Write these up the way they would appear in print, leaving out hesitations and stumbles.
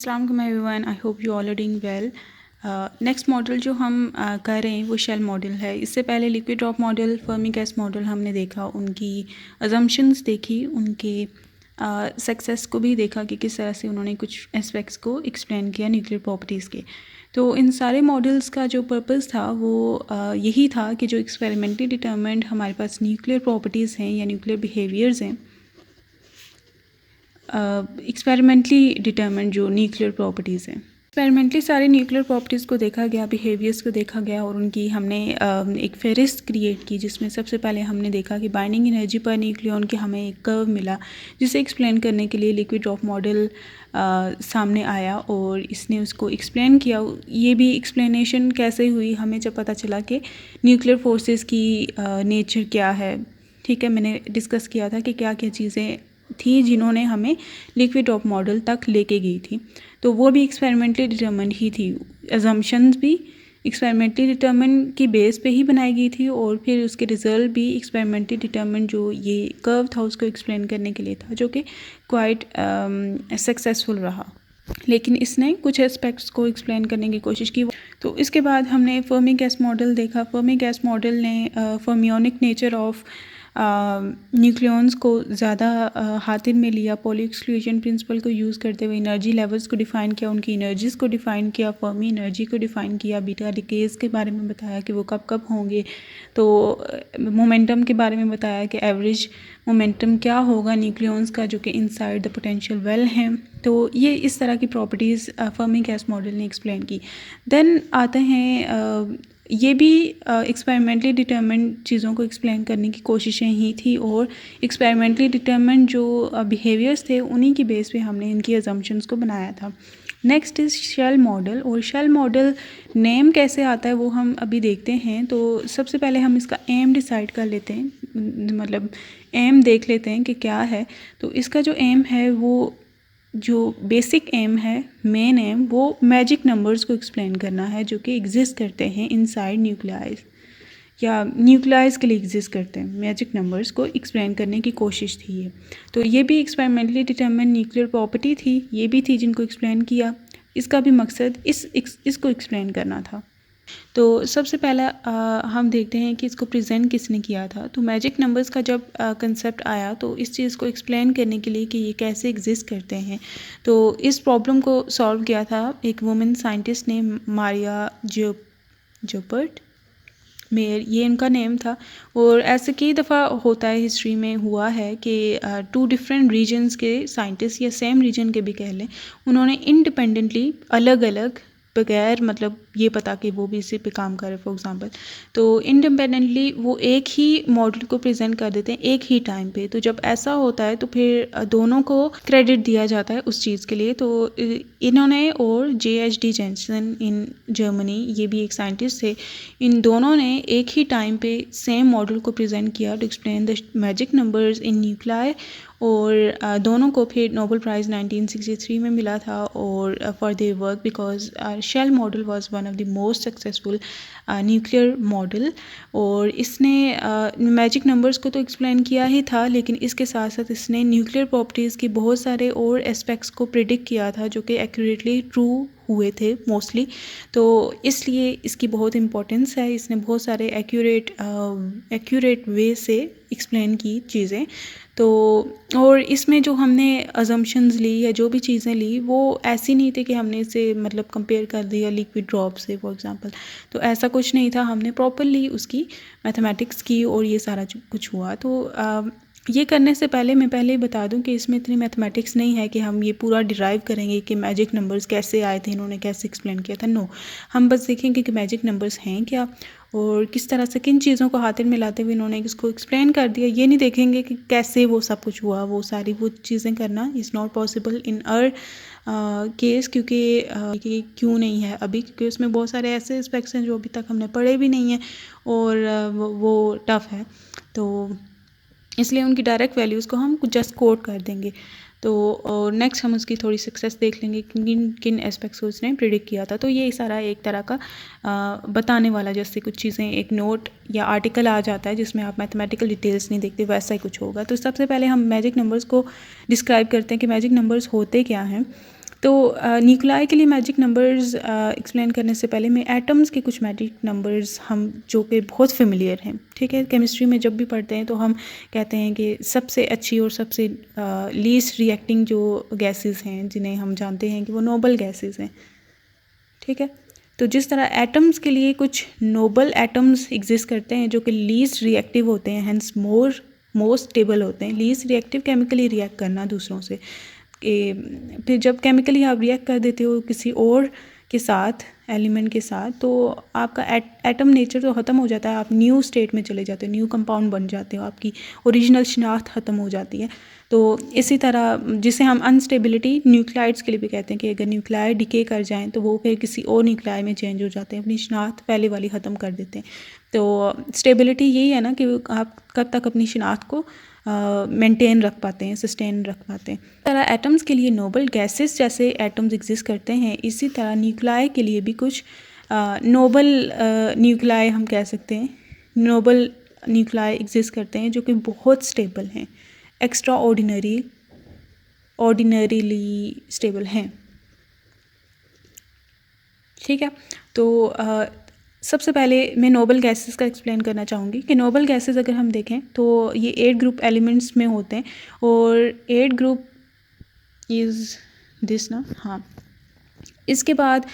अस्सलाम वालेकुम everyone, I hope you all are doing well. Next model जो हम कर रहे हैं वो शेल मॉडल है। इससे पहले liquid drop model, Fermi gas model हमने देखा, उनकी अजम्पशंस देखी, उनके सक्सेस को भी देखा कि किस तरह से उन्होंने कुछ एस्पेक्ट्स को एक्सप्लेन किया न्यूक्लियर प्रॉपर्टीज़ के। तो इन सारे मॉडल्स का जो पर्पस था वो यही था कि जो एक्सपेरिमेंटली डिटरमाइंड हमारे पास न्यूक्लियर प्रॉपर्टीज़ हैं या न्यूक्लियर बिहेवियर्स हैं, एक्सपेरिमेंटली डिटरमिन्ड जो न्यूक्लियर प्रॉपर्टीज़ हैं, एक्सपेरिमेंटली सारे न्यूक्लियर प्रॉपर्टीज़ को देखा गया, बिहेवियर्स को देखा गया और उनकी हमने एक फेरिस्त क्रिएट की, जिसमें सबसे पहले हमने देखा कि बाइंडिंग एनर्जी पर न्यूक्लियॉन की हमें एक कर्व मिला, जिसे एक्सप्लेन करने के लिए लिक्विड ड्रॉप मॉडल सामने आया और इसने उसको एक्सप्लेन किया। ये भी एक्सप्लेनेशन कैसे हुई, हमें जब पता चला कि न्यूक्लियर फोर्सेस की नेचर क्या है। ठीक है, मैंने डिस्कस किया था कि क्या क्या चीज़ें थी जिन्होंने हमें लिक्विड ड्रॉप मॉडल तक लेके गई थी, तो वो भी एक्सपेरिमेंटली डिटरमिन्ड ही थी। अजम्पशंस भी एक्सपेरिमेंटली डिटरमिन की बेस पे ही बनाई गई थी और फिर उसके रिज़ल्ट भी एक्सपेरिमेंटली डिटरमिन जो ये कर्व था उसको एक्सप्लेन करने के लिए था, जो कि क्वाइट सक्सेसफुल रहा। लेकिन इसने कुछ एस्पेक्ट्स को एक्सप्लेन करने की कोशिश की। तो इसके बाद हमने फर्मी गैस मॉडल देखा। फर्मी गैस मॉडल ने फर्मियोनिक नेचर ऑफ न्यूक्लियॉन्स को ज़्यादा हाथिर में लिया, पॉली एक्सक्लूजन प्रिंसिपल को यूज़ करते हुए एनर्जी लेवल्स को डिफ़ाइन किया, उनकी एनर्जीज़ को डिफ़ाइन किया, फर्मी एनर्जी को डिफ़ाइन किया, बीटा डिकेज़ के बारे में बताया कि वो कब कब होंगे, तो मोमेंटम के बारे में बताया कि एवरेज मोमेंटम क्या होगा न्यूक्लियॉन्स का, जो कि इनसाइड द पोटेंशियल वेल हैं। तो ये इस तरह की प्रॉपर्टीज़ फर्मी गैस मॉडल ने एक्सप्लेन की। देन आते हैं ये भी एक्सपेरिमेंटली डिटरमिन्ड चीज़ों को एक्सप्लेन करने की कोशिशें ही थी और एक्सपेरिमेंटली डिटरमिन्ड जो बिहेवियर्स थे उन्हीं की बेस पे हमने इनकी अजम्पशंस को बनाया था। नेक्स्ट इज़ शेल मॉडल, और शेल मॉडल नेम कैसे आता है वो हम अभी देखते हैं। तो सबसे पहले हम इसका एम डिसाइड कर लेते हैं, मतलब एम देख लेते हैं कि क्या है। तो इसका जो एम है वो जो बेसिक एम है, मेन एम, वो मैजिक नंबर्स को एक्सप्लेन करना है जो कि एग्जिस्ट करते हैं इनसाइड न्यूक्लियाइज या न्यूक्लियाइज के लिए एग्जिस्ट करते हैं। मैजिक नंबर्स को एक्सप्लेन करने की कोशिश थी ये। तो ये भी एक्सपेरिमेंटली डिटरमिन्ड न्यूक्लियर प्रॉपर्टी थी, ये भी थी जिनको एक्सप्लेन किया। इसका भी मकसद इसको एक्सप्लेन करना था। तो सबसे पहला हम देखते हैं कि इसको प्रेजेंट किसने किया था। तो मैजिक नंबर्स का जब कंसेप्ट आया तो इस चीज़ को एक्सप्लेन करने के लिए कि ये कैसे एग्जिस्ट करते हैं, तो इस प्रॉब्लम को सॉल्व किया था एक वुमेन साइंटिस्ट ने, मारिया जोपर्ट मेयर, ये इनका नेम था। और ऐसे कई दफ़ा होता है, हिस्ट्री में हुआ है कि टू डिफरेंट रीजन्स के साइंटिस्ट या सेम रीजन के भी कह लें, उन्होंने इंडिपेंडेंटली अलग अलग बगैर मतलब ये पता कि वो भी इसी पे काम करे फॉर एग्जांपल, तो इंडिपेंडेंटली वो एक ही मॉडल को प्रेजेंट कर देते हैं एक ही टाइम पे। तो जब ऐसा होता है तो फिर दोनों को क्रेडिट दिया जाता है उस चीज़ के लिए। तो इन्होंने और JHD जेंसन इन जर्मनी, ये भी एक साइंटिस्ट थे, इन दोनों ने एक ही टाइम पे सेम मॉडल को प्रेजेंट किया to explain the magic numbers in nuclei. और दोनों को फिर नोबेल प्राइज़ 1963 में मिला था और for their work, because shell model was one of the most successful nuclear model. और इसने मैजिक नंबर्स को तो एक्सप्लेन किया ही था, लेकिन इसके साथ साथ इसने न्यूक्लियर प्रॉपर्टीज़ के बहुत सारे और एस्पेक्ट्स को प्रिडिक्ट किया था जो कि एक्यूरेटली ट्रू हुए थे मोस्टली। तो इसलिए इसकी बहुत इम्पोर्टेंस है। इसने बहुत सारे एक्यूरेट वे से एक्सप्लेन की चीज़ें। तो और इसमें जो हमने अजम्पशंस ली या जो भी चीज़ें ली वो ऐसी नहीं थी कि हमने इसे मतलब कंपेयर कर दिया लिक्विड ड्रॉप से फॉर एग्जांपल, तो ऐसा कुछ नहीं था। हमने प्रॉपरली उसकी मैथमेटिक्स की और ये सारा कुछ हुआ। तो ये करने से पहले मैं पहले बता दूं कि इसमें इतनी मैथमेटिक्स नहीं है कि हम ये पूरा डिराइव करेंगे कि मैजिक नंबर्स कैसे आए थे, इन्होंने कैसे एक्सप्लेन किया था। नो, हम बस देखेंगे कि मैजिक नंबर्स हैं क्या और किस तरह से किन चीज़ों को हाथ में मिलाते हुए इन्होंने इसको एक्सप्लेन कर दिया। ये नहीं देखेंगे कि कैसे वो सब कुछ हुआ, वो सारी वो चीज़ें करना is not possible in our case, क्योंकि क्यों नहीं है अभी, क्योंकि उसमें बहुत सारे ऐसे एस्पेक्ट्स हैं जो अभी तक हमने पढ़े भी नहीं हैं और वो टफ़ है। तो इसलिए उनकी डायरेक्ट वैल्यूज़ को हम जस्ट कोट कर देंगे। तो और नेक्स्ट हम उसकी थोड़ी सक्सेस देख लेंगे किन किन एस्पेक्ट्स को उसने प्रिडिक्ट किया था। तो ये सारा एक तरह का बताने वाला, जैसे कुछ चीज़ें एक नोट या आर्टिकल आ जाता है जिसमें आप मैथमेटिकल डिटेल्स नहीं देखते, वैसा ही कुछ होगा। तो सबसे पहले हम मैजिक नंबर्स को डिस्क्राइब करते हैं कि मैजिक नंबर्स होते क्या हैं। तो न्यूक्लियाई के लिए मैजिक नंबर्स एक्सप्लेन करने से पहले मैं एटम्स के कुछ मैजिक नंबर्स हम जो कि बहुत फेमिलियर हैं, ठीक है। केमिस्ट्री में जब भी पढ़ते हैं तो हम कहते हैं कि सबसे अच्छी और सबसे लीस्ट रिएक्टिंग जो गैसेस हैं जिन्हें हम जानते हैं कि वो नोबल गैसेस हैं, ठीक है। तो जिस तरह एटम्स के लिए कुछ नोबल एटम्स एग्जिस्ट करते हैं जो कि लीस्ट रिएक्टिव होते हैं, हैंस मोस्ट स्टेबल होते हैं। लीस्ट रिएक्टिव केमिकली रिएक्ट करना दूसरों से, फिर जब केमिकली आप रिएक्ट कर देते हो किसी और के साथ, एलिमेंट के साथ, तो आपका एटम नेचर तो ख़त्म हो जाता है, आप न्यू स्टेट में चले जाते हो, न्यू कंपाउंड बन जाते हो, आपकी ओरिजिनल शिनाख्त ख़त्म हो जाती है। तो इसी तरह जिसे हम अनस्टेबिलिटी न्यूक्लाइड्स के लिए भी कहते हैं कि अगर न्यूक्लियाई डिके कर जाएं तो वो फिर किसी और न्यूक्लियाई में चेंज हो जाते हैं, अपनी शिनाख्त पहले वाली ख़त्म कर देते हैं। तो स्टेबिलिटी यही है ना कि आप कब तक अपनी शिनाख्त को मेंटेन रख पाते हैं, सस्टेन रख पाते हैं। इस तरह एटम्स के लिए नोबल गैसेस जैसे एटम्स एग्जिस्ट करते हैं, इसी तरह न्यूक्लियाई के लिए भी कुछ नोबल न्यूक्लियाई हम कह सकते हैं, नोबल न्यूक्लियाई एग्जिस्ट करते हैं जो कि बहुत स्टेबल हैं, एक्स्ट्रा ऑर्डिनरीली स्टेबल हैं, ठीक है। तो सबसे पहले मैं नोबल गैसेस का एक्सप्लेन करना चाहूँगी कि नोबल गैसेस अगर हम देखें तो ये 8 ग्रुप एलिमेंट्स में होते हैं, और 8 ग्रुप इज़ दिस ना, हाँ। इसके बाद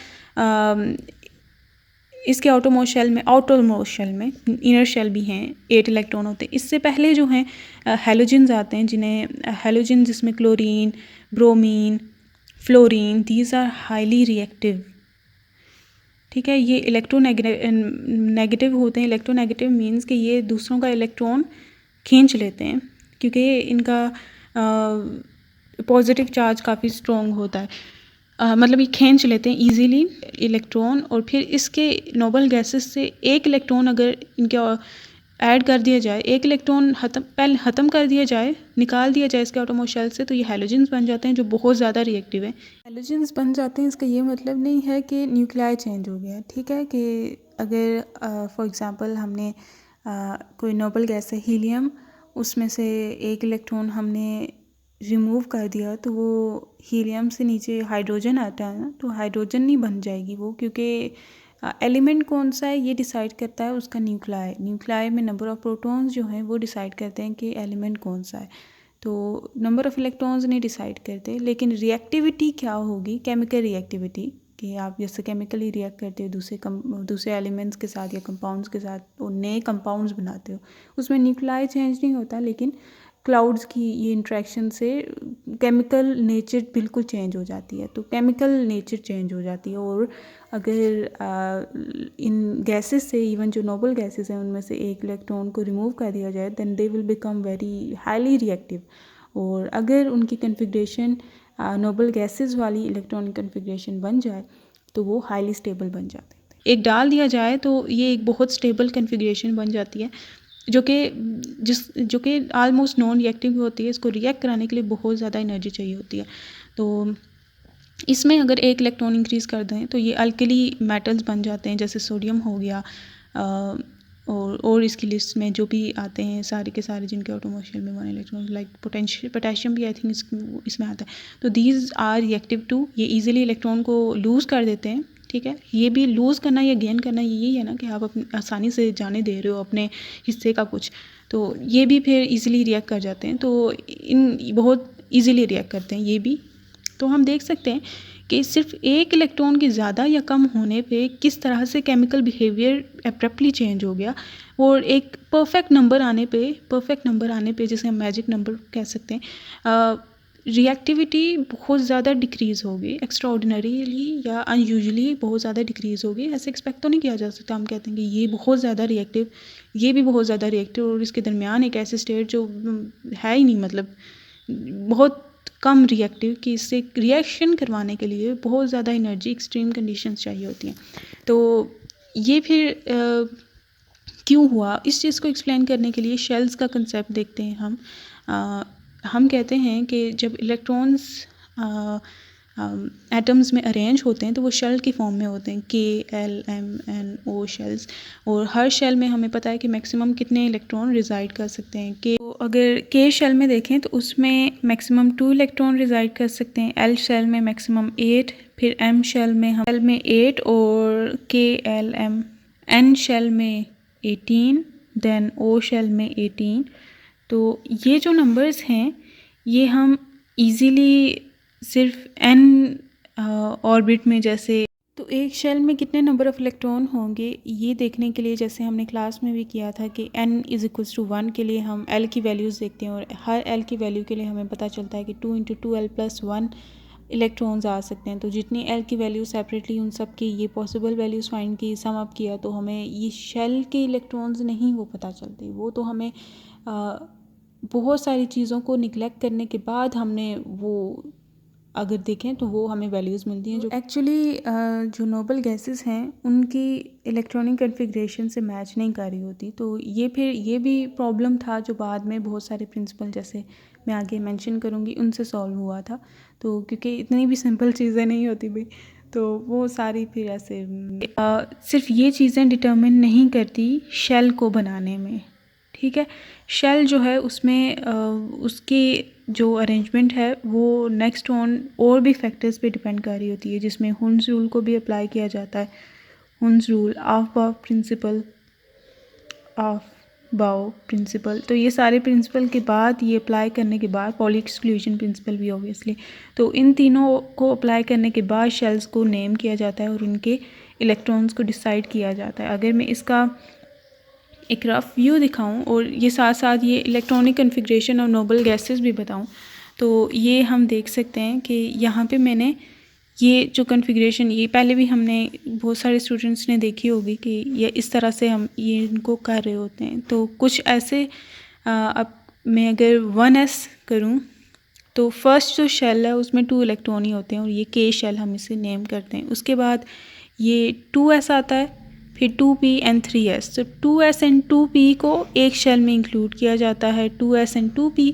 इसके आउटरमोस्ट शेल में इनर शेल भी हैं, 8 इलेक्ट्रॉन होते हैं। इससे पहले जो हैं हैलोजन्स आते हैं, जिन्हें हैलोजन जिसमें chlorine, bromine, fluorine, these are highly reactive, ठीक है। ये इलेक्ट्रोनेगेटिव होते हैं। इलेक्ट्रोनेगेटिव मीन्स कि ये दूसरों का इलेक्ट्रॉन खींच लेते हैं, क्योंकि इनका पॉजिटिव चार्ज काफ़ी स्ट्रॉन्ग होता है, मतलब ये खींच लेते हैं इजीली इलेक्ट्रॉन। और फिर इसके नोबल गैसेस से एक इलेक्ट्रॉन अगर इनके ऐड कर दिया जाए, एक इलेक्ट्रॉन पहले ख़त्म कर दिया जाए, निकाल दिया जाए इसके आटोमोस्ट शेल से, तो ये हैलोजन्स बन जाते हैं जो बहुत ज़्यादा रिएक्टिव है। हैलोजन्स बन जाते हैं, इसका ये मतलब नहीं है कि न्यूक्लियाई चेंज हो गया, ठीक है। कि अगर फॉर एग्ज़ाम्पल हमने कोई नोबल गैस है हीलियम, उसमें से एक इलेक्ट्रॉन हमने रिमूव कर दिया तो वो हीलियम से नीचे हाइड्रोजन आता है ना, तो हाइड्रोजन नहीं बन जाएगी वो, क्योंकि एलिमेंट कौन सा है ये डिसाइड करता है उसका न्यूक्लियाई में नंबर ऑफ़ प्रोटॉन्स जो हैं वो डिसाइड करते हैं कि एलिमेंट कौन सा है। तो नंबर ऑफ़ इलेक्ट्रॉन्स नहीं डिसाइड करते, लेकिन रिएक्टिविटी क्या होगी, केमिकल रिएक्टिविटी, कि आप जैसे केमिकली रिएक्ट करते हो दूसरे एलिमेंट्स के साथ या कंपाउंड्स के साथ, और नए कंपाउंड्स बनाते हो, उसमें न्यूक्लियाई चेंज नहीं होता, लेकिन क्लाउड्स की ये इंट्रैक्शन से केमिकल नेचर बिल्कुल चेंज हो जाती है। तो केमिकल नेचर चेंज हो जाती है, और अगर इन गैसेस से, इवन जो नोबल गैसेस हैं उनमें से एक इलेक्ट्रॉन को रिमूव कर दिया जाए, then they will become very highly reactive. और अगर उनकी कन्फिग्रेशन नोबल गैसेस वाली इलेक्ट्रॉनिक कन्फिग्रेशन बन जाए तो वो हाईली स्टेबल बन जाते हैं। एक डाल दिया जाए तो ये एक बहुत स्टेबल कन्फिग्रेशन बन जाती है, जो कि आलमोस्ट नॉन रिएक्टिव होती है। इसको रिएक्ट कराने के लिए बहुत ज़्यादा एनर्जी चाहिए होती है। तो इसमें अगर एक इलेक्ट्रॉन इंक्रीज़ कर दें तो ये अल्कली मेटल्स बन जाते हैं, जैसे सोडियम हो गया, और इसकी लिस्ट में जो भी आते हैं सारे के सारे जिनके ऑटोमोबाइल में 1 इलेक्ट्रॉन, लाइक पोटेशियम भी आई थिंक इसमें आता है। तो दीज आर रिएक्टिव टू, ये ईजिली इलेक्ट्रॉन को लूज़ कर देते हैं, ठीक है। ये भी लूज़ करना या गेन करना यही है ना, कि आप अपनी आसानी से जाने दे रहे हो अपने हिस्से का कुछ, तो ये भी फिर इजीली रिएक्ट कर जाते हैं। तो इन बहुत इजीली रिएक्ट करते हैं ये भी। तो हम देख सकते हैं कि सिर्फ एक इलेक्ट्रॉन के ज़्यादा या कम होने पे किस तरह से केमिकल बिहेवियर एब्रप्टली चेंज हो गया, और एक परफेक्ट नंबर आने पे जिसे हम मैजिक नंबर कह सकते हैं, रिएक्टिविटी बहुत ज़्यादा डिक्रीज़ होगी, एक्स्ट्रा ऑर्डिनरीली या अनयूजुअली बहुत ज़्यादा डिक्रीज़ होगी। ऐसे एक्सपेक्ट तो नहीं किया जा सकता, हम कहते हैं कि ये बहुत ज़्यादा रिएक्टिव, ये भी बहुत ज़्यादा रिएक्टिव, और इसके दरमियान एक ऐसे स्टेट जो है ही नहीं, मतलब बहुत कम रिएक्टिव, कि इससे रिएक्शन करवाने के लिए बहुत ज़्यादा एनर्जी, एक्सट्रीम कंडीशंस चाहिए होती हैं। तो ये फिर क्यों हुआ, इस चीज़ को एक्सप्लेन करने के लिए शेल्स का कंसेप्ट देखते हैं हम कहते हैं कि जब इलेक्ट्रॉन्स एटम्स में अरेंज होते हैं तो वो शेल की फॉर्म में होते हैं, KLMNO शेल्स, और हर शेल में हमें पता है कि मैक्सिमम कितने इलेक्ट्रॉन रिजाइड कर सकते हैं। कि अगर के शेल में देखें तो उसमें मैक्सिमम 2 इलेक्ट्रॉन रिजाइड कर सकते हैं, एल शेल में मैक्सिमम 8, फिर एम शेल में 8 और के एल एम, एन शेल में 18, देन ओ शेल में 18। तो ये जो नंबर्स हैं ये हम इजीली सिर्फ एन ऑर्बिट में, जैसे तो एक शेल में कितने नंबर ऑफ़ इलेक्ट्रॉन होंगे ये देखने के लिए, जैसे हमने क्लास में भी किया था कि n = 1 के लिए हम l की वैल्यूज़ देखते हैं और हर l की वैल्यू के लिए हमें पता चलता है कि 2 × 2l + 1 इलेक्ट्रॉन्स आ सकते हैं। तो जितनी l की वैल्यू सेपरेटली उन सब की ये पॉसिबल वैल्यूज़ फाइंड की, सम अप किया, तो हमें ये शेल के इलेक्ट्रॉन्स नहीं वो पता चलते। वो तो हमें बहुत सारी चीज़ों को निगलेक्ट करने के बाद हमने वो अगर देखें तो वो हमें वैल्यूज़ मिलती हैं जो एक्चुअली जो नोबल गैसेस हैं उनकी इलेक्ट्रॉनिक कन्फिग्रेशन से मैच नहीं कर रही होती। तो ये भी प्रॉब्लम था जो बाद में बहुत सारे प्रिंसिपल, जैसे मैं आगे मेंशन करूँगी, उनसे सॉल्व हुआ था। तो क्योंकि इतनी भी सिंपल चीज़ें नहीं होती भाई, तो वो सारी फिर ऐसे सिर्फ ये चीज़ें डिटर्मिन नहीं करती शेल को बनाने में, ठीक है। शेल जो है उसमें उसकी जो अरेंजमेंट है वो नेक्स्ट ऑन और भी फैक्टर्स पे डिपेंड कर रही होती है, जिसमें हुन्स रूल को भी अप्लाई किया जाता है। हुन्स रूल, ऑफ बाउ प्रिंसिपल, तो ये सारे प्रिंसिपल के बाद, ये अप्लाई करने के बाद, पॉली एक्सक्लूजन प्रिंसिपल भी ऑब्वियसली, तो इन तीनों को अप्लाई करने के बाद शेल्स को नेम किया जाता है और उनके इलेक्ट्रॉन्स को डिसाइड किया जाता है। अगर मैं इसका एक रफ व्यू दिखाऊं और ये साथ साथ ये इलेक्ट्रॉनिक कन्फिग्रेशन और नोबल गैसेस भी बताऊं, तो ये हम देख सकते हैं कि यहाँ पे मैंने ये जो कन्फिग्रेशन, ये पहले भी हमने बहुत सारे स्टूडेंट्स ने देखी होगी कि ये इस तरह से हम ये इनको कर रहे होते हैं। तो कुछ ऐसे अब मैं अगर 1s करूँ तो फर्स्ट जो शेल है उसमें 2 इलेक्ट्रॉन ही होते हैं और ये के शेल हम इसे नेम करते हैं। उसके बाद ये 2s आता है, फिर 2p एंड 3s। तो 2s एंड 2p को एक शेल में इंक्लूड किया जाता है, 2s एंड 2p,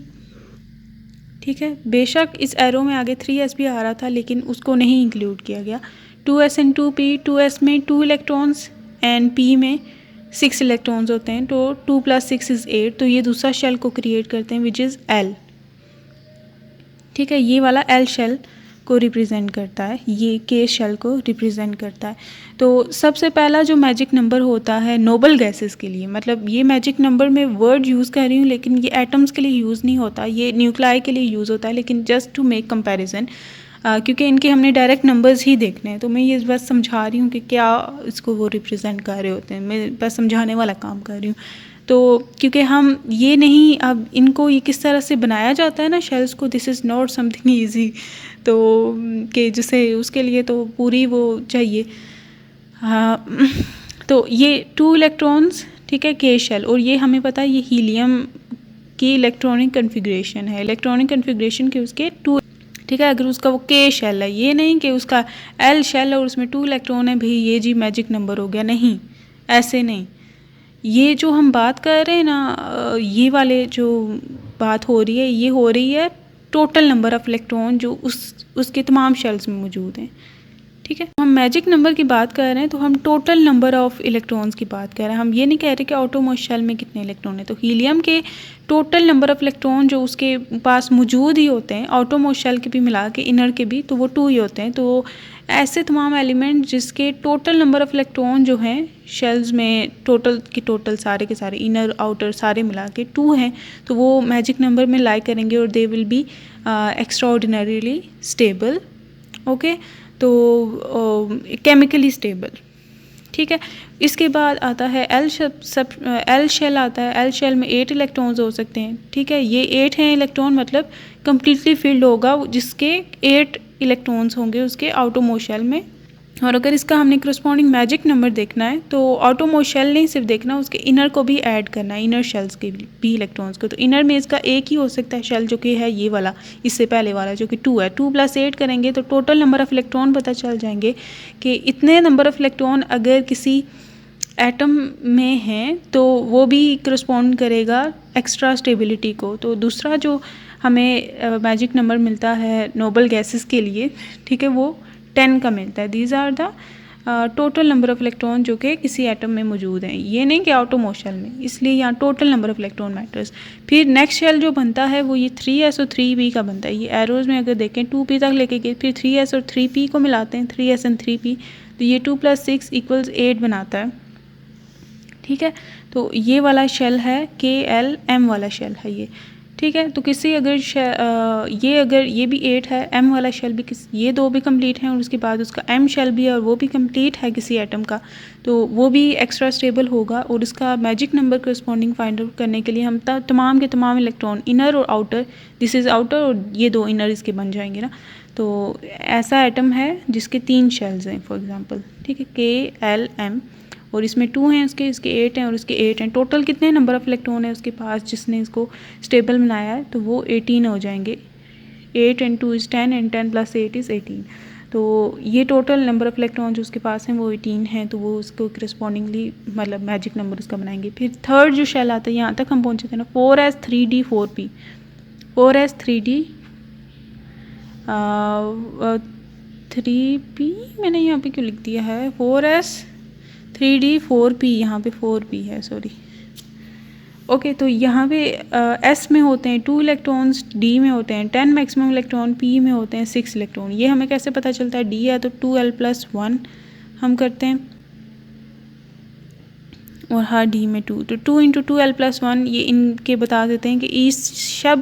ठीक है। बेशक इस एरो में आगे 3s भी आ रहा था लेकिन उसको नहीं इंक्लूड किया गया। 2s एंड 2p, 2s में 2 इलेक्ट्रॉन्स एंड p में 6 इलेक्ट्रॉन्स होते हैं, तो 2 + 6 = 8। तो ये दूसरा शेल को क्रिएट करते हैं विच इज़ l, ठीक है। ये वाला l शेल को रिप्रेजेंट करता है, ये के शेल को रिप्रेजेंट करता है। तो सबसे पहला जो मैजिक नंबर होता है नोबल गैसेस के लिए, मतलब ये मैजिक नंबर मैं वर्ड यूज़ कर रही हूँ लेकिन ये एटम्स के लिए यूज़ नहीं होता, ये न्यूक्लाई के लिए यूज़ होता है, लेकिन जस्ट टू मेक कंपैरिजन, क्योंकि इनके हमने डायरेक्ट नंबर्स ही देखने हैं, तो मैं ये बस समझा रही हूँ कि क्या इसको वो रिप्रेजेंट कर रहे होते हैं, मैं बस समझाने वाला काम कर रही हूँ। तो क्योंकि हम ये नहीं, अब इनको ये किस तरह से बनाया जाता है ना शेल्स को, this is not something easy, तो कि जिसे उसके लिए तो पूरी वो चाहिए। तो ये 2 इलेक्ट्रॉन्स, ठीक है, के शेल, और ये हमें पता है ये हीलियम की इलेक्ट्रॉनिक कन्फिग्रेशन है, इलेक्ट्रॉनिक कन्फिग्रेशन के उसके 2, ठीक है। अगर उसका वो के शेल है, ये नहीं कि उसका एल शेल है और उसमें 2 इलेक्ट्रॉन है, भाई ये जी मैजिक नंबर हो गया, नहीं, ऐसे नहीं। ये जो हम बात कर रहे हैं ना, ये वाले जो बात हो रही है, ये हो रही है टोटल नंबर ऑफ़ इलेक्ट्रॉन जो उसके तमाम शेल्स में मौजूद हैं, ठीक है। हम मैजिक नंबर की बात कर रहे हैं तो हम टोटल नंबर ऑफ़ इलेक्ट्रॉन्स की बात कर रहे हैं, हम ये नहीं कह रहे कि आउटरमोस्ट शेल में कितने इलेक्ट्रॉन हैं। तो हीलियम के टोटल नंबर ऑफ़ इलेक्ट्रॉन जो उसके पास मौजूद ही होते हैं, आउटरमोस्ट शेल के भी मिला के, इनर के भी, तो वो 2 ही होते हैं। तो ऐसे तमाम एलिमेंट जिसके टोटल नंबर ऑफ़ इलेक्ट्रॉन जो हैं शेल्स में, टोटल सारे के सारे, इनर आउटर सारे मिला के 2 हैं, तो वो मैजिक नंबर में लाई करेंगे और they will be extraordinarily stable, okay, तो केमिकली स्टेबल, ठीक है। इसके बाद आता है एल शेल आता है। एल शेल में 8 इलेक्ट्रॉन्स हो सकते हैं, ठीक है। ये 8 हैं इलेक्ट्रॉन, मतलब कम्प्लीटली फिल्ड होगा जिसके 8 इलेक्ट्रॉन्स होंगे उसके आउटरमोस्ट शेल में। और अगर इसका हमने करस्पॉन्डिंग मैजिक नंबर देखना है तो आउटरमोस्ट शेल नहीं सिर्फ देखना, उसके इनर को भी ऐड करना है, इनर शेल्स के भी इलेक्ट्रॉन्स को। तो इनर में इसका एक ही हो सकता है शेल, जो कि है ये वाला, इससे पहले वाला जो कि 2 है। 2 + 8 करेंगे तो टोटल नंबर ऑफ़ इलेक्ट्रॉन पता चल जाएंगे कि इतने नंबर ऑफ़ इलेक्ट्रॉन अगर किसी एटम में हैं तो वो भी करस्पॉन्ड करेगा एक्स्ट्रा स्टेबिलिटी को। तो दूसरा जो हमें मैजिक नंबर मिलता है नोबल गैसेस के लिए, ठीक है, वो 10 का मिलता है। These are the total number of electron जो कि किसी एटम में मौजूद हैं, ये नहीं कि आउटरमोस्ट शेल में, इसलिए यहाँ total number of electron matters. फिर नेक्स्ट शेल जो बनता है वो ये 3s और 3p का बनता है। ये एरोज़ में अगर देखें 2p तक लेके गए, फिर 3s और 3p को मिलाते हैं, 3s एंड 3p, तो ये 2 + 6 = 8 बनाता है। ठीक है, तो ये वाला शेल है KLM वाला शेल है ये। ठीक है, तो किसी अगर ये भी 8 है, M वाला शेल भी ये दो भी कंप्लीट हैं, और उसके बाद उसका M शेल भी है और वो भी कंप्लीट है किसी एटम का, तो वो भी एक्स्ट्रा स्टेबल होगा। और इसका magic number corresponding find out करने के लिए हम तमाम के तमाम इलेक्ट्रॉन, इनर और आउटर, दिस इज़ आउटर और ये दो इनर इसके बन जाएंगे ना। तो ऐसा एटम है जिसके 3 शेल्स हैं फॉर एग्ज़ाम्पल। ठीक है, KLM, और इसमें 2 हैं इसके 8 हैं और इसके 8 हैं। टोटल कितने नंबर ऑफ़ इलेक्ट्रॉन है उसके पास जिसने इसको स्टेबल बनाया है, तो वो 18 हो जाएंगे। 8 × 2 = 10 and 10 + 8 = 18। तो ये टोटल नंबर ऑफ़ इलेक्ट्रॉन जो उसके पास हैं वो 18 हैं, तो वो उसको करस्पॉन्डिंगली मतलब मैजिक नंबर उसका बनाएंगे। फिर थर्ड जो शेल आता है, यहाँ तक हम पहुँचे थे ना, 4s3d4p। 4s3d 3p मैंने यहाँ पे क्यों लिख दिया है, 4s3d4p, यहाँ पे 4p है, सॉरी। ओके, तो यहाँ पे S में होते हैं 2 इलेक्ट्रॉन्स, D में होते हैं 10 मैक्सिमम इलेक्ट्रॉन, P में होते हैं 6 इलेक्ट्रॉन। ये हमें कैसे पता चलता है, D है तो 2l+1 हम करते हैं, और हर D में 2, तो 2 × 2l+1 ये इनके बता देते हैं कि इस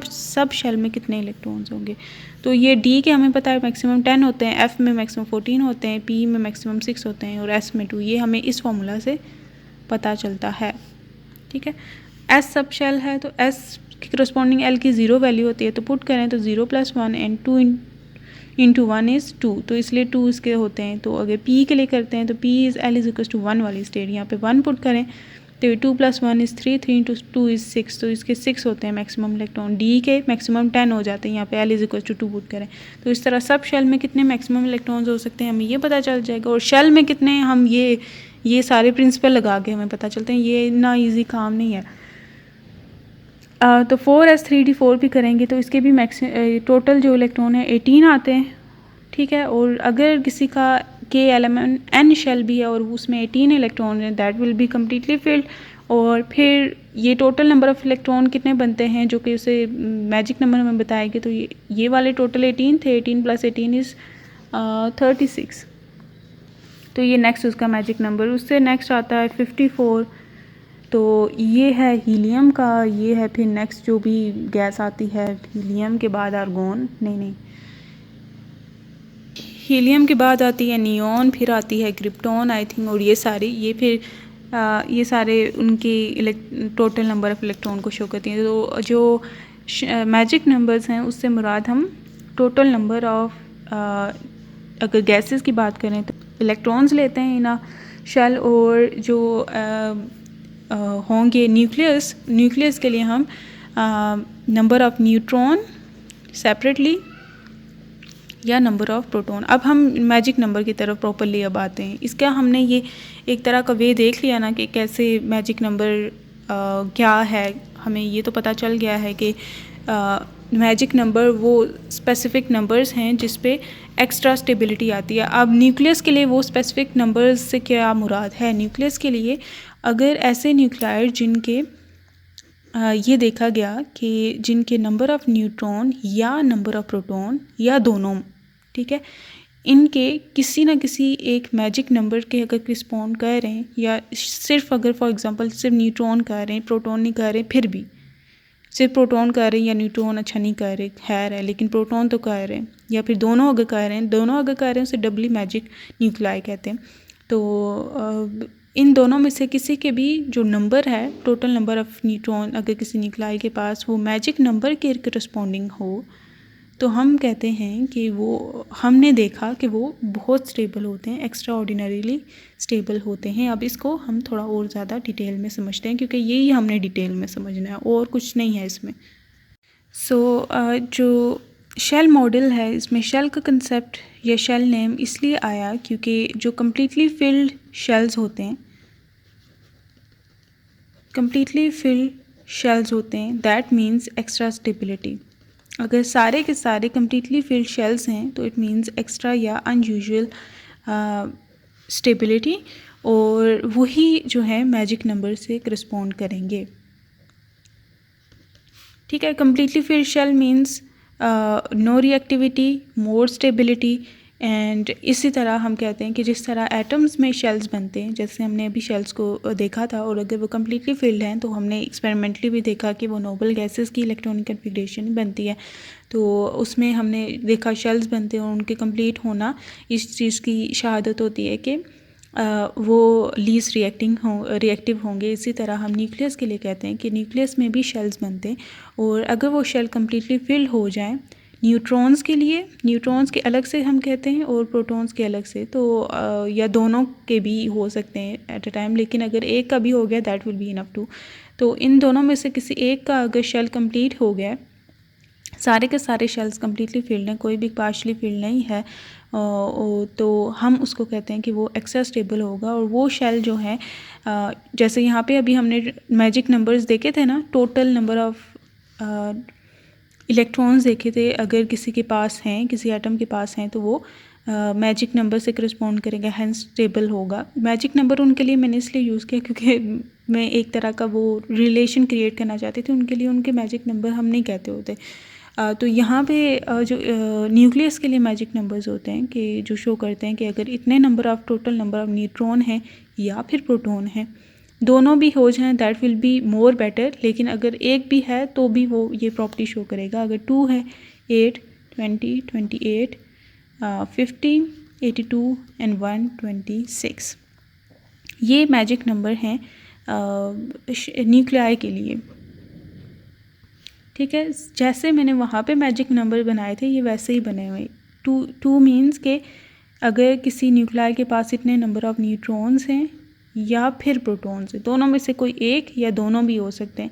सब शेल में कितने इलेक्ट्रॉन्स होंगे। तो ये D के हमें पता है मैक्सिमम 10 होते हैं, F में मैक्सिमम 14 होते हैं, P में मैक्सिमम 6 होते हैं और S में 2। ये हमें इस फॉर्मूला से पता चलता है। ठीक है, S सब शेल है तो S की करस्पॉन्डिंग L की 0 वैल्यू होती है, तो पुट करें तो 0 + 1 and 2 × 1 = 2, तो इसलिए 2 इसके होते हैं। तो अगर P के लिए करते हैं तो P is L = 1 वाली स्टेट, यहाँ पे 1 पुट करें तो 2 + 1 = 3, 3 × 2 = 6, तो इसके 6 होते हैं मैक्सिमम इलेक्ट्रॉन। D के मैक्सिमम 10 हो जाते हैं, यहाँ पे L = 2 पुट करें, तो इस तरह सब शेल में कितने मैक्सिमम इलेक्ट्रॉन्स हो सकते हैं हमें ये पता चल जाएगा। और शेल में कितने, हम ये सारे प्रिंसिपल लगा के हमें पता चलते हैं, ये इतना ईजी काम नहीं है। तो 4s3d4 भी करेंगे तो इसके भी टोटल जो इलेक्ट्रॉन है 18 आते हैं। ठीक है, और अगर किसी का KLMN शेल भी है और उसमें 18 इलेक्ट्रॉन है, that will be completely field. और फिर ये टोटल नंबर ऑफ़ इलेक्ट्रॉन कितने बनते हैं जो कि उसे मैजिक नंबर में बताएंगे, तो ये वाले टोटल 18 थे, 18 + 18 = 36। तो ये नेक्स्ट उसका मैजिक नंबर। उससे नेक्स्ट आता है 54, तो ये है हीलियम का। ये है फिर नेक्स्ट जो भी गैस आती है, हीलियम के बाद आर्गोन, नहीं, हीलियम के बाद आती है नियॉन, फिर आती है क्रिप्टॉन आई थिंक, और ये सारे उनकी टोटल नंबर ऑफ़ इलेक्ट्रॉन को शो करती हैं। तो जो मैजिक नंबर्स हैं उससे मुराद हम टोटल नंबर ऑफ़, अगर गैसेस की बात करें तो इलेक्ट्रॉन्स लेते हैं इन शेल, और जो होंगे न्यूक्लियस के लिए हम नंबर ऑफ़ न्यूट्रॉन सेपरेटली या नंबर ऑफ़ प्रोटॉन। अब हम मैजिक नंबर की तरफ प्रॉपरली अब आते हैं। इसका हमने ये एक तरह का वे देख लिया ना कि कैसे मैजिक नंबर क्या है। हमें ये तो पता चल गया है कि मैजिक नंबर वो स्पेसिफ़िक नंबर्स हैं जिस पे एक्स्ट्रा स्टेबिलिटी आती है। अब न्यूक्लियस के लिए वो स्पेसिफ़िक नंबर्स से क्या मुराद है, न्यूक्लियस के लिए अगर ऐसे न्यूक्लाइड जिनके ये देखा गया कि जिनके नंबर ऑफ़ न्यूट्रॉन या नंबर ऑफ़ प्रोटॉन या दोनों, ठीक है, इनके किसी ना किसी एक मैजिक नंबर के अगर रिस्पॉन्ड कर रहे हैं, या सिर्फ अगर फॉर एग्जांपल सिर्फ न्यूट्रॉन कर रहे हैं, प्रोटॉन नहीं कर रहे, फिर भी सिर्फ प्रोटॉन कर रहे हैं या न्यूट्रॉन अच्छा नहीं कर रहे, खैर है, लेकिन प्रोटॉन तो कर रहे हैं, या फिर दोनों अगर कर रहे हैं उसे डबली मैजिक न्यूक्लाई कहते हैं। तो इन दोनों में से किसी के भी जो नंबर है, टोटल नंबर ऑफ़ न्यूट्रॉन अगर किसी न्यूक्लाई के पास वो मैजिक नंबर के करस्पॉन्डिंग हो, तो हम कहते हैं कि वो, हमने देखा कि वो बहुत स्टेबल होते हैं, एक्स्ट्रा ऑर्डिनरीली स्टेबल होते हैं। अब इसको हम थोड़ा और ज़्यादा डिटेल में समझते हैं क्योंकि यही हमने डिटेल में समझना है और कुछ नहीं है इसमें। जो शेल मॉडल है, इसमें शेल का कंसेप्ट या शेल नेम इसलिए आया क्योंकि जो कम्प्लीटली फिल्ड शेल्स होते हैं, दैट मीन्स एक्स्ट्रा स्टेबिलिटी। अगर सारे के सारे कम्प्लीटली फिल्ड शेल्स हैं तो इट मीन्स एक्स्ट्रा या अनयूजुअल स्टेबिलिटी, और वही जो है मैजिक नंबर से करस्पॉन्ड करेंगे। ठीक है, completely filled shell means no reactivity, more stability, and इसी तरह हम कहते हैं कि जिस तरह एटम्स में शेल्स बनते हैं, जैसे हमने अभी शेल्स को देखा था, और अगर वो कम्प्लीटली फिल्ड हैं तो हमने एक्सपेरिमेंटली भी देखा कि वो नोबल गैसेस की इलेक्ट्रॉनिक कन्फिग्रेशन बनती है। तो उसमें हमने देखा शेल्स बनते हैं और उनके कंप्लीट होना इस चीज़ की शहादत होती है कि वो लीस्ट रिएक्टिव होंगे। इसी तरह हम न्यूक्लियस के लिए कहते हैं कि न्यूक्लियस में भी शेल्स बनते हैं, और अगर वो शेल कम्प्लीटली फिल्ड हो जाएं, न्यूट्रॉन्स के लिए, न्यूट्रॉन्स के अलग से हम कहते हैं और प्रोटॉन्स के अलग से, तो या दोनों के भी हो सकते हैं एट अ टाइम, लेकिन अगर एक का भी हो गया that will be enough too. तो इन दोनों में से किसी एक का अगर शेल कंप्लीट हो गया, सारे के सारे शेल्स कम्प्लीटली फिल्ड हैं, कोई भी पार्शली फिल्ड नहीं है, तो हम उसको कहते हैं कि वो एक्स्ट्रा स्टेबल होगा। और वो शेल जो है, जैसे यहाँ पे अभी हमने मैजिक नंबर्स देखे थे ना, टोटल नंबर ऑफ इलेक्ट्रॉन्स देखे थे, अगर किसी के पास हैं, किसी एटम के पास हैं, तो वो मैजिक नंबर से करस्पॉन्ड करेगा, हैंस स्टेबल होगा। मैजिक नंबर उनके लिए मैंने इसलिए यूज़ किया क्योंकि मैं एक तरह का वो रिलेशन क्रिएट करना चाहती थी उनके लिए, उनके मैजिक नंबर हम नहीं कहते होते। तो यहाँ पे जो न्यूक्लियस के लिए मैजिक नंबर्स होते हैं कि जो शो करते हैं कि अगर इतने number of total number of neutron हैं या फिर प्रोटॉन हैं, दोनों भी हो जाएं that will be more better, लेकिन अगर एक भी है तो भी वो ये प्रॉपर्टी शो करेगा। अगर 2 है, 8, 20, 28, 50, 82 एंड 126, ये मैजिक नंबर हैं न्यूक्लियाई के लिए। ठीक है, जैसे मैंने वहाँ पे मैजिक नंबर बनाए थे ये वैसे ही बने हुए। टू मीन्स के अगर किसी न्यूक्लियाई के पास इतने नंबर ऑफ़ न्यूट्रॉन्स हैं या फिर प्रोटॉन्स हैं, दोनों में से कोई एक या दोनों भी हो सकते हैं।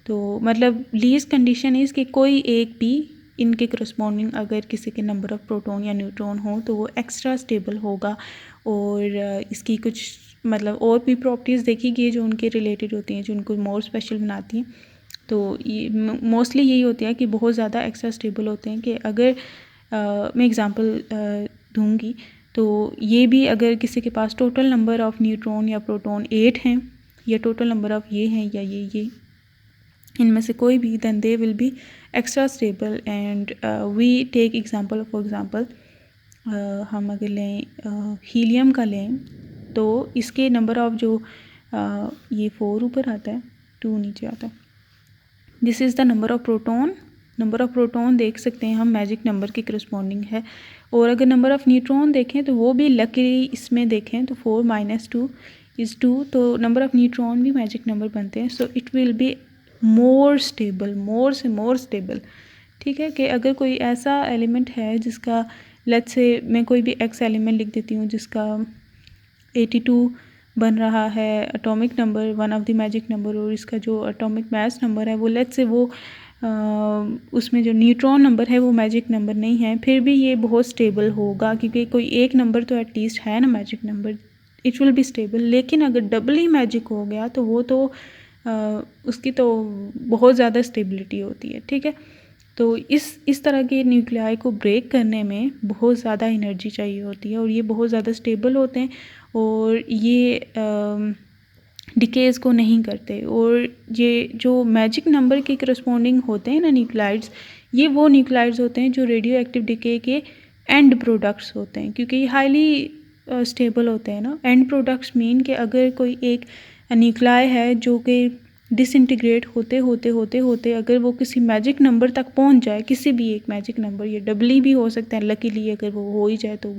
तो मतलब लीस्ट कंडीशन इज़ कि कोई एक भी इनके करस्पॉन्डिंग अगर किसी के नंबर ऑफ़ प्रोटॉन या न्यूट्रॉन हो तो वो एक्स्ट्रा स्टेबल होगा। और इसकी कुछ मतलब और भी प्रॉपर्टीज़ देखी गई जो उनके रिलेटेड होती हैं, जो उनको मोर स्पेशल बनाती हैं। तो ये मोस्टली यही होती है कि बहुत ज़्यादा एक्स्ट्रा स्टेबल होते हैं कि अगर मैं एग्ज़ाम्पल दूंगी तो ये भी अगर किसी के पास टोटल नंबर ऑफ़ न्यूट्रॉन या प्रोटॉन 8 हैं, या टोटल नंबर ऑफ़ ये हैं या ये इनमें से कोई भी, then they will be extra stable. And we take example, for example हम अगर लें हीलियम का लें तो इसके नंबर ऑफ़ जो ये 4 ऊपर आता है, 2 नीचे आता है, this is the number of proton. Number of proton देख सकते हैं हम मैजिक नंबर के करस्पॉन्डिंग है। और अगर नंबर ऑफ़ न्यूट्रॉन देखें तो वो भी लकीली इसमें देखें तो 4 - 2 इज़ 2, तो नंबर ऑफ़ न्यूट्रॉन भी मैजिक नंबर बनते हैं। So it will be more stable, more से मोर स्टेबल। ठीक है, कि अगर कोई ऐसा एलिमेंट है जिसका, लेट्स से मैं कोई भी एक्स एलिमेंट लिख देती हूँ जिसका 82 बन रहा है atomic number, one of the magic number, और इसका जो एटॉमिक मास नंबर है वो लेट्स से वो उसमें जो न्यूट्रॉन नंबर है वो मैजिक नंबर नहीं है, फिर भी ये बहुत स्टेबल होगा क्योंकि कोई एक नंबर तो एटलीस्ट है ना magic number, it will be stable. लेकिन अगर डबल ही मैजिक हो गया तो वो तो उसकी तो बहुत ज़्यादा स्टेबिलिटी होती है। ठीक है, तो इस तरह के न्यूक्लियाई को ब्रेक करने में बहुत ज़्यादा एनर्जी चाहिए होती है, और ये बहुत ज़्यादा स्टेबल होते हैं और ये डिकेज़ को नहीं करते। और ये जो मैजिक नंबर के करस्पॉन्डिंग होते हैं ना न्यूक्लाइड्स, ये वो न्यूक्लाइड्स होते हैं जो रेडियो एक्टिव डिके के एंड प्रोडक्ट्स होते हैं, क्योंकि ये हाईली स्टेबल होते हैं ना। एंड प्रोडक्ट्स मीन कि अगर कोई एक न्यूक्लाई है जो कि डिसइंटीग्रेट होते होते होते होते अगर वो किसी मैजिक नंबर तक पहुंच जाए, किसी भी एक मैजिक नंबर, ये डबली भी हो सकता है लकीली, अगर वो हो ही जाए तो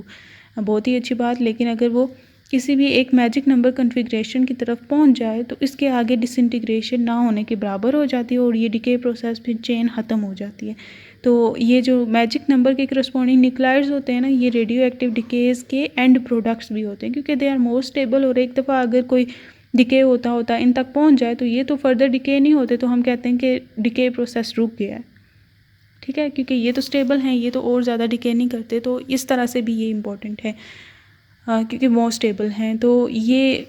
बहुत ही अच्छी बात, लेकिन अगर वो किसी भी एक मैजिक नंबर कन्फिग्रेशन की तरफ पहुंच जाए तो इसके आगे डिसइंटीग्रेशन ना होने के बराबर हो जाती है और ये डिके प्रोसेस फिर चेन ख़त्म हो जाती है। तो ये जो मैजिक नंबर के करस्पॉन्डिंग न्यूक्लाइड्स होते हैं ना, ये रेडियो एक्टिव डिकेज़ के एंड प्रोडक्ट्स भी होते हैं क्योंकि दे आर मोर स्टेबल। और एक दफ़ा अगर कोई डिके होता इन तक पहुंच जाए तो ये तो फर्दर डिके नहीं होते, तो हम कहते हैं कि डिके प्रोसेस रुक गया है। ठीक है, क्योंकि ये तो स्टेबल हैं, ये तो और ज़्यादा डिके नहीं करते, तो इस तरह से भी ये इम्पोर्टेंट है क्योंकि मोर स्टेबल हैं। तो ये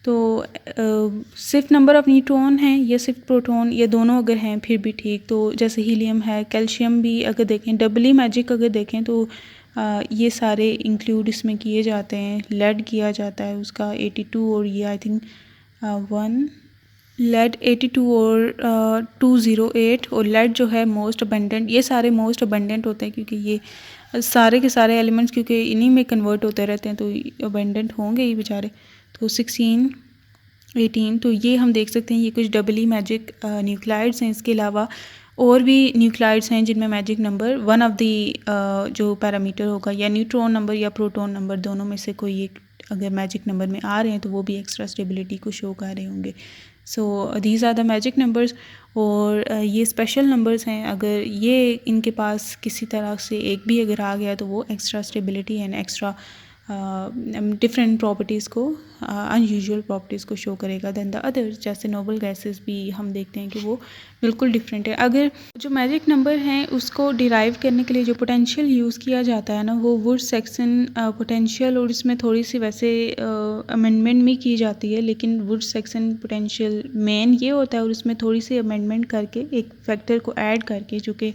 तो सिर्फ नंबर ऑफ़ न्यूट्रॉन हैं या सिर्फ प्रोटॉन, ये दोनों अगर हैं फिर भी ठीक। तो जैसे हीलियम है, कैल्शियम भी अगर देखें, डबली मैजिक अगर देखें तो ये सारे इंक्लूड इसमें किए जाते हैं। लेड किया जाता है उसका 82 और ये आई थिंक 82 और 208 और लेड जो है मोस्ट अबंडेंट। ये सारे मोस्ट अबंडेंट होते हैं क्योंकि ये सारे के सारे एलिमेंट्स क्योंकि इन्हीं में कन्वर्ट होते रहते हैं तो अबंडेंट होंगे ही बेचारे। तो 16 18 तो ये हम देख सकते हैं ये कुछ डबली मैजिक न्यूक्लाइड्स हैं। इसके अलावा और भी न्यूक्लाइड्स हैं जिनमें magic number one of the जो पैरामीटर होगा या न्यूट्रॉन नंबर या प्रोटॉन नंबर दोनों में से कोई एक अगर मैजिक नंबर में आ रहे हैं तो वो भी एक्स्ट्रा स्टेबिलिटी को शो कर रहे होंगे। So these are the magic numbers. और ये स्पेशल नंबर्स हैं, अगर ये इनके पास किसी तरह से एक भी अगर आ गया तो वो extra stability and extra different properties को अनयूजुअल प्रॉपर्टीज़ को शो करेगा दैन द अदर्स। जैसे नोबल गैसेस भी हम देखते हैं कि वो बिल्कुल डिफरेंट है। अगर जो मैजिक नंबर हैं उसको डिराइव करने के लिए जो पोटेंशियल यूज़ किया जाता है ना वो वुड सेक्शन पोटेंशियल, और इसमें थोड़ी सी वैसे अमेंडमेंट भी की जाती है, लेकिन वुड सेक्शन पोटेंशियल मेन ये होता है और इसमें थोड़ी सी अमेंडमेंट करके एक फैक्टर को ऐड करके जो कि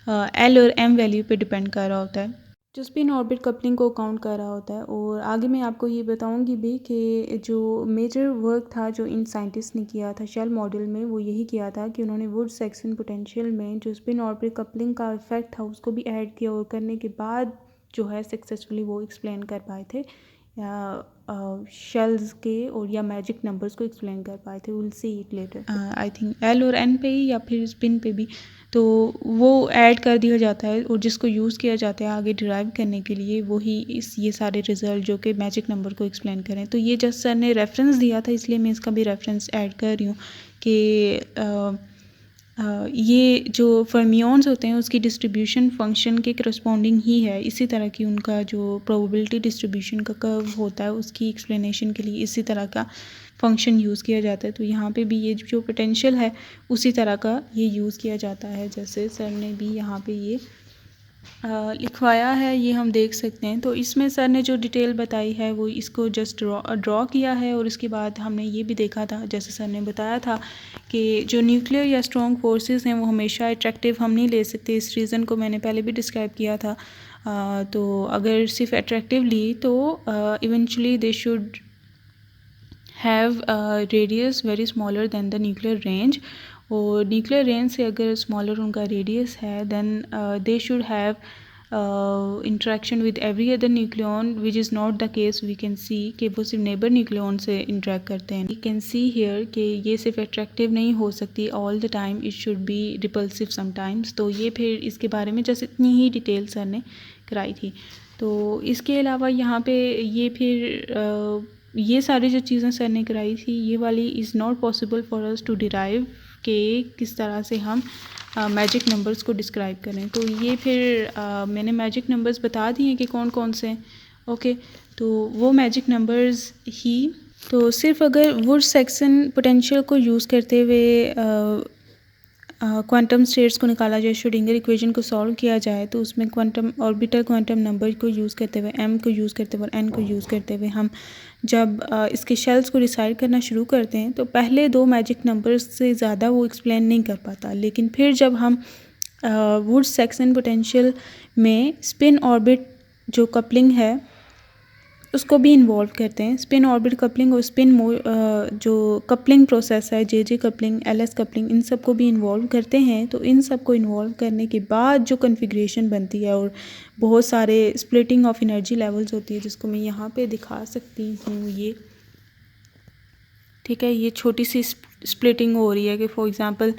एल और एम वैल्यू पे डिपेंड कर रहा होता है जो स्पिन ऑर्बिट कपलिंग को काउंट कर रहा होता है। और आगे मैं आपको ये बताऊंगी भी कि जो मेजर वर्क था जो इन साइंटिस्ट ने किया था शेल मॉडल में वो यही किया था कि उन्होंने वुड सेक्शन पोटेंशियल में जो स्पिन ऑर्बिट कपलिंग का इफेक्ट था उसको भी ऐड किया और करने के बाद जो है सक्सेसफुली वो एक्सप्लेन कर पाए थे या शेल्स के और या मैजिक नंबर्स को एक्सप्लेन कर पाए थे। Will see it later. I think L और एन पे ही या फिर स्पिन पे भी तो वो ऐड कर दिया जाता है और जिसको यूज़ किया जाता है आगे डिराइव करने के लिए वही ये सारे रिजल्ट जो कि मैजिक नंबर को एक्सप्लेन करें। तो ये जस्ट सर ने रेफरेंस दिया था इसलिए मैं इसका भी रेफरेंस ऐड कर रही हूँ कि ये जो फर्मियंस होते हैं उसकी डिस्ट्रीब्यूशन फंक्शन के करस्पॉन्डिंग ही है। इसी तरह की उनका जो प्रोबेबिलिटी डिस्ट्रीब्यूशन का कर्व होता है उसकी एक्सप्लेनेशन के लिए इसी तरह का फंक्शन यूज़ किया जाता है। तो यहाँ पे भी ये जो पोटेंशियल है उसी तरह का ये यूज़ किया जाता है जैसे सर ने भी यहाँ पे ये लिखवाया है, ये हम देख सकते हैं। तो इसमें सर ने जो डिटेल बताई है वो इसको जस्ट ड्रॉ किया है और उसके बाद हमने ये भी देखा था जैसे सर ने बताया था कि जो न्यूक्लियर या स्ट्रॉन्ग फोर्सेस हैं वो हमेशा अट्रैक्टिव हम नहीं ले सकते। इस रीज़न को मैंने पहले भी डिस्क्राइब किया था। तो अगर सिर्फ अट्रैक्टिव ली तो eventually they should have radius very smaller than the nuclear range, और न्यूक्लियर रेंज से अगर स्मॉलर उनका रेडियस है then they should have interaction with every other nucleon which is not the case. We can see कि वो सिर्फ neighbour nucleon से interact करते हैं। वी कैन सी हियर कि ये सिर्फ अट्रैक्टिव नहीं हो सकती all the time, it should be repulsive sometimes. तो ये फिर इसके बारे में जैसे इतनी ही डिटेल सर ने कराई थी। तो इसके अलावा यहाँ पे ये फिर ये सारी जो चीज़ें सर ने कराई थी ये वाली is not possible for us to derive के किस तरह से हम मैजिक नंबर्स को डिस्क्राइब करें। तो ये फिर मैंने मैजिक नंबर्स बता दिए कि कौन कौन से हैं। ओके, तो वो मैजिक नंबर्स ही तो सिर्फ अगर वुड सेक्शन पोटेंशियल को यूज़ करते हुए क्वांटम स्टेट्स को निकाला जाए, श्रोडिंगर इक्वेशन को सॉल्व किया जाए तो उसमें क्वांटम ऑर्बिटल क्वांटम नंबर को यूज़ करते हुए एम को यूज़ करते हुए और एन को यूज़ करते हुए हम जब इसके शेल्स को डिसाइड करना शुरू करते हैं तो पहले दो मैजिक नंबर्स से ज़्यादा वो एक्सप्लेन नहीं कर पाता। लेकिन फिर जब हम वुड सेक्शन पोटेंशियल में स्पिन ऑर्बिट जो कपलिंग है उसको भी इन्वॉल्व करते हैं। स्पिन ऑर्बिट कपलिंग और स्पिन जो कपलिंग प्रोसेस है जे कपलिंग एलएस कपलिंग इन सब को भी इन्वॉल्व करते हैं। तो इन सब को इन्वॉल्व करने के बाद जो कन्फिग्रेशन बनती है और बहुत सारे स्प्लिटिंग ऑफ एनर्जी लेवल्स होती है जिसको मैं यहाँ पे दिखा सकती हूँ। ये ठीक है, ये छोटी सी स्प्लिटिंग हो रही है कि फॉर एग्ज़ाम्पल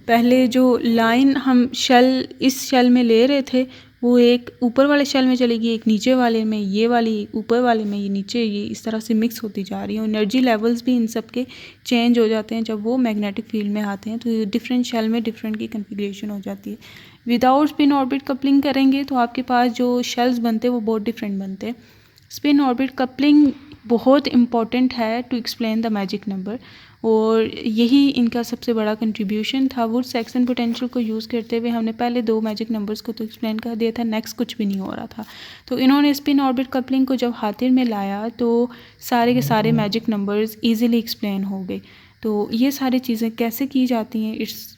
पहले जो लाइन हम शेल इस शेल में ले रहे थे वो एक ऊपर वाले शेल में चलेगी, एक नीचे वाले में, ये वाली ऊपर वाले में, ये नीचे, ये इस तरह से मिक्स होती जा रही है। एनर्जी लेवल्स भी इन सब के चेंज हो जाते हैं जब वो मैग्नेटिक फील्ड में आते हैं। तो डिफरेंट शेल में डिफरेंट की कन्फिग्रेशन हो जाती है। विदाउट स्पिन ऑर्बिट कपलिंग करेंगे तो आपके पास जो शेल्स बनते हैं वो बहुत डिफरेंट बनते हैं। स्पिन ऑर्बिट कपलिंग बहुत इम्पॉर्टेंट है to explain the magic number और यही इनका सबसे बड़ा कंट्रीब्यूशन था। वुड सेक्शन पोटेंशियल को यूज़ करते हुए हमने पहले दो मैजिक नंबर्स को तो एक्सप्लेन कर दिया था, नेक्स्ट कुछ भी नहीं हो रहा था। तो इन्होंने स्पिन ऑर्बिट कपलिंग को जब हाथिर में लाया तो सारे के सारे मैजिक नंबर्स ईजिली एक्सप्लेन हो गए। तो ये सारी चीज़ें कैसे की जाती हैं, इट्स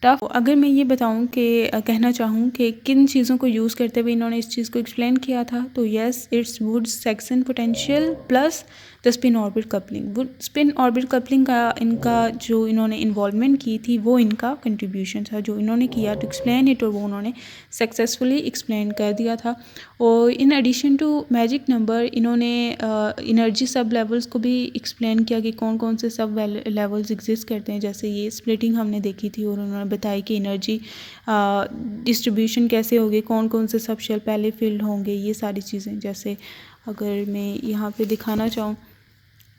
टफ। अगर मैं ये बताऊं कि कहना चाहूँ कि किन चीज़ों को यूज़ करते हुए इन्होंने इस चीज़ को एक्सप्लेन किया था, तो yes, it's would Saxon potential plus the spin orbit coupling. Would spin orbit coupling का इनका जो इन्होंने इन्वॉल्वमेंट की थी वो इनका कंट्रीब्यूशन था जो इन्होंने किया टू एक्सप्लेन इट, और वो उन्होंने सक्सेसफुली एक्सप्लेन कर दिया था। और in addition to magic number इन्होंने इनर्जी सब लेवल्स को भी एक्सप्लेन किया कि कौन कौन से सब लेवल्स एग्जिस्ट करते हैं। जैसे ये स्प्लिटिंग हमने देखी थी और उन्होंने बताया कि एनर्जी डिस्ट्रीब्यूशन कैसे होगी, कौन कौन से सब शेल पहले फील्ड होंगे, ये सारी चीज़ें। जैसे अगर मैं यहाँ पे दिखाना चाहूँ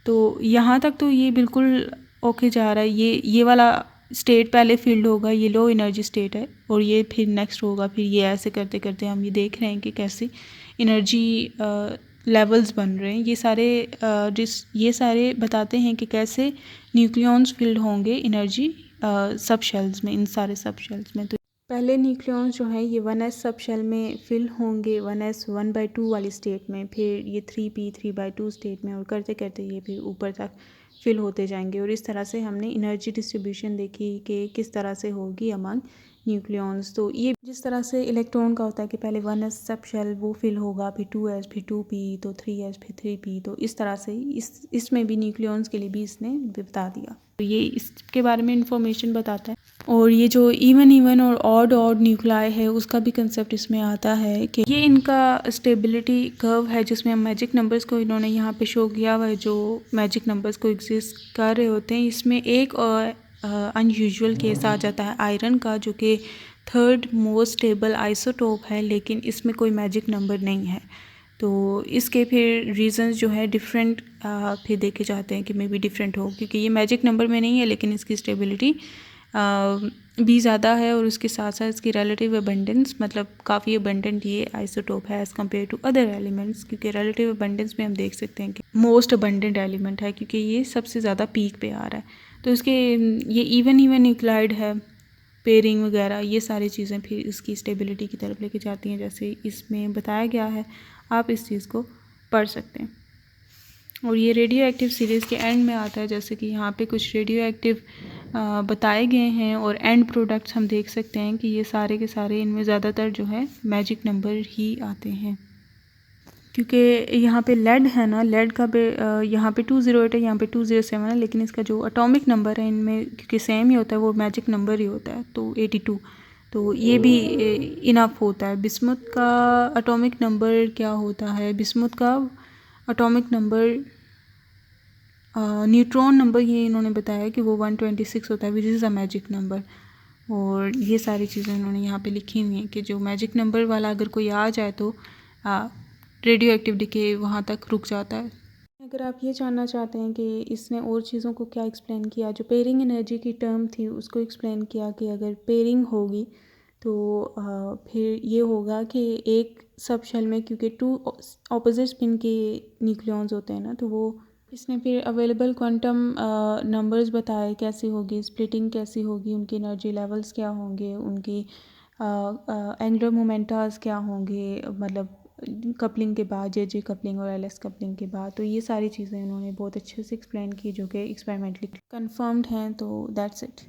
तो यहाँ तक तो ये बिल्कुल ओके जा रहा है। ये वाला स्टेट पहले फील्ड होगा, ये लो एनर्जी स्टेट है, और ये फिर नेक्स्ट होगा, फिर ये ऐसे करते करते हम ये देख रहे हैं कि कैसे एनर्जी लेवल्स बन रहे हैं। ये सारे बताते हैं कि कैसे न्यूक्लियॉन्स फील्ड होंगे एनर्जी सब शेल्स में, इन सारे सब शेल्स में। तो पहले न्यूक्लियॉन्स जो हैं ये 1s सब शेल में फिल होंगे, 1s 1/2 वाली स्टेट में, फिर ये 3p 3/2 स्टेट में, और करते करते ये फिर ऊपर तक फिल होते जाएंगे। और इस तरह से हमने एनर्जी डिस्ट्रीब्यूशन देखी कि किस तरह से होगी अमंग न्यूक्लियॉन्स। तो ये जिस तरह से इलेक्ट्रॉन का होता है कि पहले 1s सब शेल वो फिल होगा, फिर 2s, फिर 2p, तो 3s, फिर 3p, तो इस तरह से इसमें भी न्यूक्लियॉन्स के लिए भी इसने बता दिया। तो ये इसके बारे में इंफॉर्मेशन बताता है। और ये जो इवन और ऑड न्यूक्लाई है उसका भी कंसेप्ट इसमें आता है कि ये इनका स्टेबिलिटी कर्व है, जिसमें हम मैजिक नंबर्स को इन्होंने यहाँ पे शो किया हुआ है, जो मैजिक नंबर्स को एग्जिस्ट कर रहे होते हैं। इसमें एक अनयूजुअल केस आ जाता है आयरन का, जो कि 3rd मोस्ट स्टेबल आइसोटोप है, लेकिन इसमें कोई मैजिक नंबर नहीं है। तो इसके फिर रीज़न्स जो है डिफरेंट फिर देखे जाते हैं कि मे बी डिफरेंट हो, क्योंकि ये मैजिक नंबर में नहीं है लेकिन इसकी स्टेबिलिटी भी ज़्यादा है, और उसके साथ साथ इसकी रिलेटिव अबंडेंस, मतलब काफ़ी अबंडेंट ये आइसोटोप है as compare to other elements. क्योंकि रिलेटिव अबंडेंस में हम देख सकते हैं कि मोस्ट अबंडेंट एलिमेंट है, क्योंकि ये सबसे ज़्यादा पीक पे आ रहा है। तो इसके ये इवन न्यूक्लाइड है, पेयरिंग वगैरह, ये सारी चीज़ें फिर इसकी स्टेबिलिटी की तरफ लेके जाती हैं, जैसे इसमें बताया गया है। आप इस चीज़ को पढ़ सकते हैं। और ये रेडियो एक्टिव सीरीज़ के एंड में आता है, जैसे कि यहाँ पे कुछ रेडियो एक्टिव बताए गए हैं, और एंड प्रोडक्ट्स हम देख सकते हैं कि ये सारे के सारे इनमें ज़्यादातर जो है मैजिक नंबर ही आते हैं। क्योंकि यहाँ पे लेड है ना, लेड का यहाँ पे 208 है, यहाँ पे 207 है, लेकिन इसका जो एटॉमिक नंबर है इनमें क्योंकि सेम ही होता है, वो मैजिक नंबर ही होता है, तो 82। तो ये भी इनफ होता है। बिस्मुथ का एटॉमिक नंबर क्या होता है? बिस्मुथ का एटॉमिक नंबर न्यूट्रॉन नंबर ये इन्होंने बताया कि वो 126 होता है, which is a magic number. और ये सारी चीज़ें इन्होंने यहाँ पे लिखी हुई हैं कि जो मैजिक नंबर वाला अगर कोई आ जाए तो रेडियो एक्टिव डिके वहाँ तक रुक जाता है। अगर आप ये जानना चाहते हैं कि इसने और चीज़ों को क्या एक्सप्लेन किया, जो पेयरिंग एनर्जी की टर्म थी उसको एक्सप्लेन किया कि अगर पेयरिंग होगी तो फिर ये होगा कि एक सब शेल में, क्योंकि 2 ऑपोजिट स्पिन के न्यूक्लियॉन्स होते हैं ना, तो वो इसने फिर अवेलेबल क्वांटम नंबर्स बताए कैसी होगी स्प्लिटिंग, कैसी होगी, उनकी एनर्जी लेवल्स क्या होंगे, उनकी एंगुलर मोमेंटास क्या होंगे, मतलब कपलिंग के बाद, जे कपलिंग और एलएस कपलिंग के बाद। तो ये सारी चीज़ें उन्होंने बहुत अच्छे से एक्सप्लेन की, जो कि एक्सपेरिमेंटली कंफर्म्ड हैं। तो दैट्स इट।